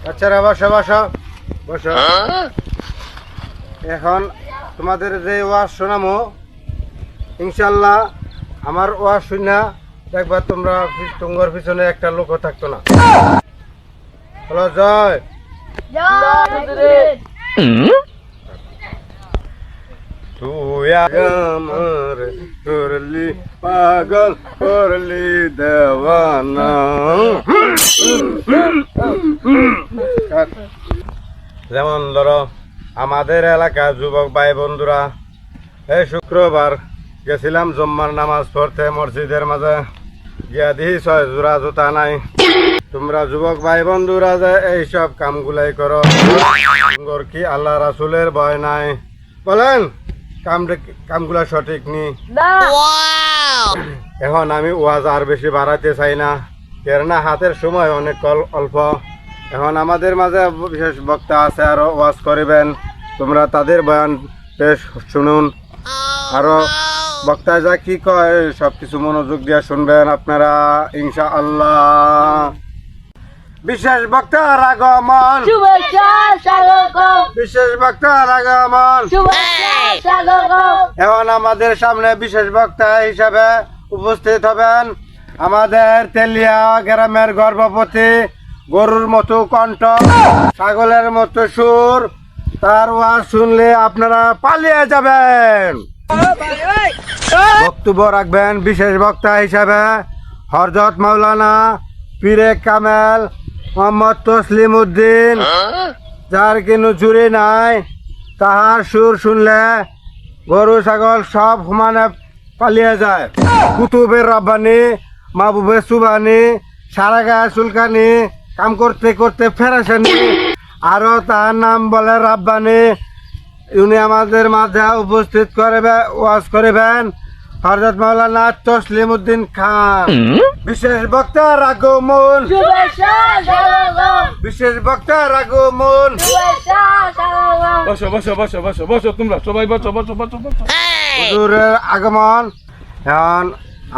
আচ্ছা রে, বসো বসো বসো। এখন তোমাদের যে ওয়াজ শোনামো, ইনশাল্লাহ আমার ওয়াজ শুনা দেখবা তোমরা তোমার পিছনে একটা লোকও থাকতো না। হলো জয়। তুই আমার করলি পাগল করলি দেওয়ানা। যেমন ধরো আমাদের এলাকার যুবক ভাই বন্ধুরা, এই শুক্রবার গেছিলাম জম্মার নামাজ পড়তে মসজিদের মাঝে, গিয়া দিহি 6 জোড়া জুতা নাই। তোমরা যুবক ভাই বন্ধুরা যে এইসব কামগুলাই করো, তোমার কি আল্লাহ রাসূলের ভয় নাই? বলেন কামগুলা সঠিক নি? এখন আমি ওয়াজ আর বেশি বাড়াতে চাই না, কেননা হাতের সময় অনেক অল্প। এখন আমাদের মাঝে বিশেষ বক্তা আছে, আরো ওয়াজ করিবেন, তোমরা তাদের বয়ান বেশ শুনুন। আরো বক্তা যা কি কয় সবকিছু মনোযোগ দিয়ে শুনবেন আপনারা ইনশাআল্লাহ। বিশেষ বক্তার আগমন, বিশেষ বক্তার আগমন। এখন আমাদের সামনে বিশেষ বক্তা হিসাবে উপস্থিত হবেন আমাদের তেলিয়া গ্রামের গর্ভবতী, গরুর মতো কণ্ঠ, ছাগলের মতো সুর। তার ওয়াজ শুনলে আপনারা পালিয়ে যাবেন। বক্তব্য রাখবেন বিশেষ বক্তা হিসাবে হযরত মাওলানা পীরে কামেল মোহাম্মদ তসলিম উদ্দিন, যার কোনো চুরি নাই। তাহার সুর শুনলে গরু ছাগল সব সমানে পালিয়ে যায়। কুতুবের রব্বানি, মাহবুবের সুবানি, সারা গায়ে চুলকানি, কাম করতে করতে ফেরাসানি, আরো তার নাম বলে রাব্বানি। উনি আমাদের মাঝে উপস্থিত করবে, ওয়াজ করিবেন হযরত মাওলানা তসলিম উদ্দিন খান। বিশেষ বক্তার আগমন, বিশেষ বক্তার আগমন। বসো বসো বসো বসো বসো, তোমরা সবাই বসো বসো বসো বসো। হুজুরের আগমন। এখন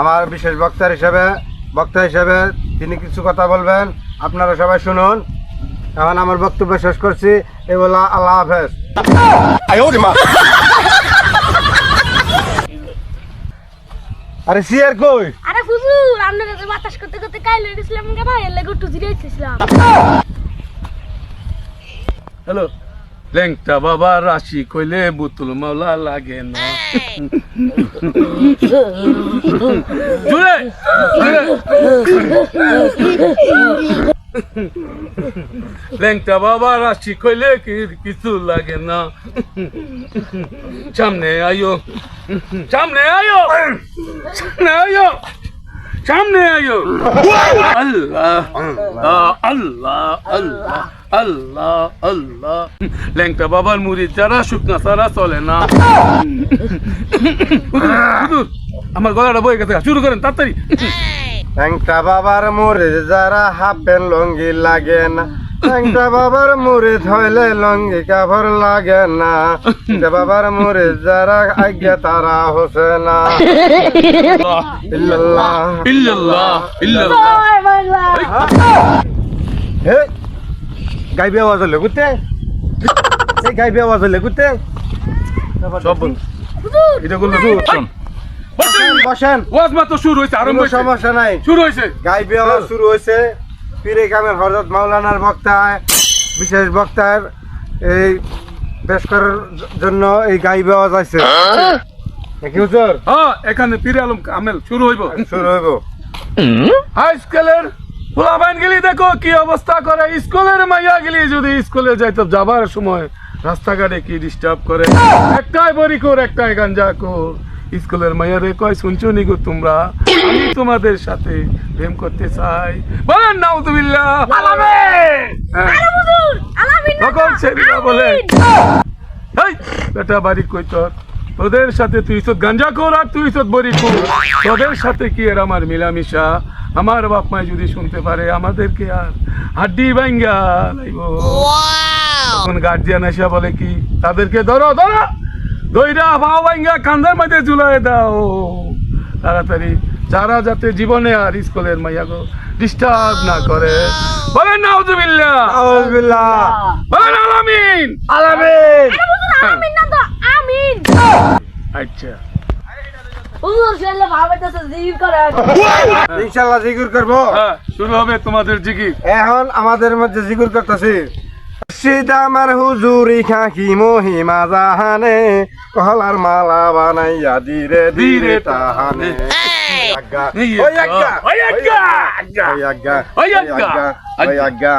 আমার বিশেষ বক্তা হিসেবে তিনি কিছু কথা বলবেন, আপনারা সবাই শুনুন। এখন আমার বক্তব্য শেষ করছি, এই বলা আল্লাহ হাফেজ। আরে সিয়ার কই? আরে হুজুর, আমরা তো বাতাস করতে করতে কাইলে গেছিলাম কে ভাই, এর লাগি একটু জিরাইতেছিলাম। হ্যালো, লেংটা বাবা রাশি কইলে বুতুল মাওলা লাগে না। জুড়ে লেংটা বাবা রাশি কইলে কিছু লাগে না। সামনে আয়ো, সামনে আয়ো, সামনে আয়ো, সামনে আয়ো। আল্লাহ আল্লাহ আল্লাহ আল্লাহ আল্লাহ। ল্যাংটা বাবার মুরিদ যারা শুকনা সারা চলে না। আমার গলাটা বয়ে গেছে, শুরু করেন তাড়াতাড়ি। ল্যাংটা বাবার মুরিদ যারা হাফ প্যান্ট লঙ্গি লাগে না, ল্যাংটা বাবার মুরিদ হইলে লঙ্গি কাপড় লাগে না, ল্যাংটা বাবার মুরিদ যারা আজ্ঞা তারা হোসে না। ইল্লাল্লাহ ইল্লাল্লাহ ইল্লাল্লাহ। হে গাইবে আওয়াজ হলে গুতে, এই গাইবে আওয়াজ হলে গুতে সব বন্ধ। এটা করলো শোন, বসেন। ওয়াজ মাত্র শুরু হয়েছে, আরম্ভ কোনো হয়েছে, সমস্যা নাই। শুরু হয়েছে। গাইবে আওয়াজ শুরু হয়েছে। পীরে কামেল হযরত মাওলানার বক্তা, বিশেষ বক্তার এই পেশ করার জন্য এই গাইবে আওয়াজ আছে নাকি হুজুর? হ্যাঁ, এখানে পীরে আলম কামেল শুরু হইব, শুরু হইব। হাই স্কুলের পোলাবাইন গেলি দেখো কি অবস্থা করে। স্কুলের মাইয়া গেলি যদি স্কুলে যাইতো যাবার সময় রাস্তাঘাটে কি ডিস্টার্ব করে। একটাই বড়ি কর, একটাই গাঞ্জা কর। স্কুলের মাইয়ারে কয় শুনছো নি গো তোমরা, আমি তোমাদের সাথে প্রেম করতে চাই। বলেন নাউযুবিল্লাহ। আলামিন। আরে হুজুর, আলামিন না। তখন ছেলেরা বলে, হেই বেটা বাড়ি কই তোর, তোদের সাথে তুই ইসত গাঞ্জা কর আর তুই ইসত বড়ি কর, তোদের সাথে কি এর আমার মিলামিশা? আমার বাপ মা যদি শুনতে পারে আমাদেরকে আর হাড্ডি ভাঙ্গা লাইব। তখন গার্জিয়ান এসে বলে কি, তাদেরকে ধরো ধরো, দইরা ভাও ভাঙ্গা কান্দার মধ্যে ঝুলাই দাও। তাড়াতাড়ি যারা যাতে জীবনে আর স্কুলের মাইয়াগো ডিস্টার্ব না করে। বলেন নাউজুবিল্লাহ, আউযুবিল্লাহ, বলেন আলামিন। আলামিন। আমিন না তো আমিন। আচ্ছা, হুজুর ছেলে ভাবেতেছে জিকির করে। ইনশাআল্লাহ জিকির করব। হ্যাঁ, শুরু হবে তোমাদের জিকির। এখন আমাদের মধ্যে জিকির করতেছি। মুর্শিদ আমার হুজুরি খাকি মহিমা জাহানে, কহলার মালা বানাইয়া ধীরে ধীরে তাহানে। আজ্ঞা, ওই আজ্ঞা, ওই আজ্ঞা, ওই আজ্ঞা, ওই আজ্ঞা, ওই আজ্ঞা।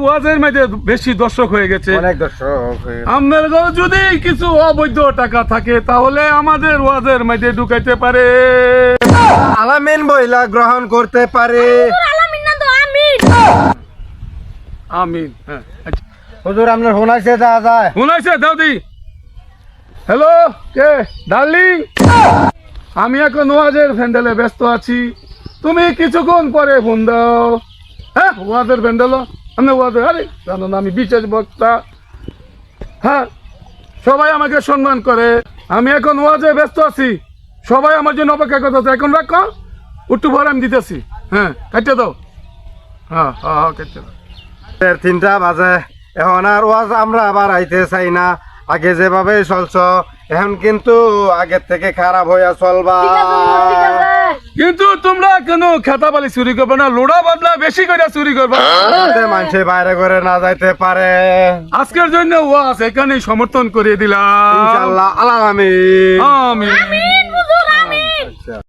ওয়াজের মধ্যে বেশি দর্শক হয়ে গেছে। অনেক দর্শক আমাদের ঘরে যদি কিছু অবৈধ টাকা থাকে তাহলে আমাদের ওয়াজের মধ্যে ঢুকাইতে পারে। আলামিন বইলা গ্রহণ করতে পারে। আলামিন না তো আমিন। আমিন। হ্যাঁ, আচ্ছা। হুজুর আপনার ফোন আছে যাওয়া যায়? শুনাইছে দাউদি? হ্যালো, কে ডার্লিং? আমি এখন ওয়াজের প্যান্ডেলে ব্যস্ত আছি, তুমি কিছুক্ষণ পরে ফোন দাও। হ্যাঁ, ওয়াজের প্যান্ডেল আমি ওয়াজের, আরে জানো না আমি বিশেষ বক্তা। হ্যাঁ, সবাই আমাকে সম্মান করে। আমি এখন ওয়াজে ব্যস্ত আছি, সবাই আমার জন্য অপেক্ষা করতেছে। এখন রাখো, একটু পরে আমি দিতেছি। হ্যাঁ, কাটতে দাও। হ্যাঁ হ্যাঁ হ্যাঁ, কাটতে দাও। 3টা বাজে, এখন আর ওয়াজ আমরা বাড়াইতে চাই না। আগে যেভাবে চলছ এখন কিন্তু আগের থেকে খারাপ হইয়া চলবা। ঠিক আছে হুজুর, ঠিক আছে। কিন্তু তোমরা কেন খেতাবালি চুরি করবে না, লোড়া বদলা বেশি করে চুরি করবে। যাতে মানুষে বাইরে করে না যাইতে পারে। আজকের জন্য ওয়াজ এখানেই সমর্থন করে দিলাম। ইনশাআল্লাহ, আলামিন। আমিন। আমিন।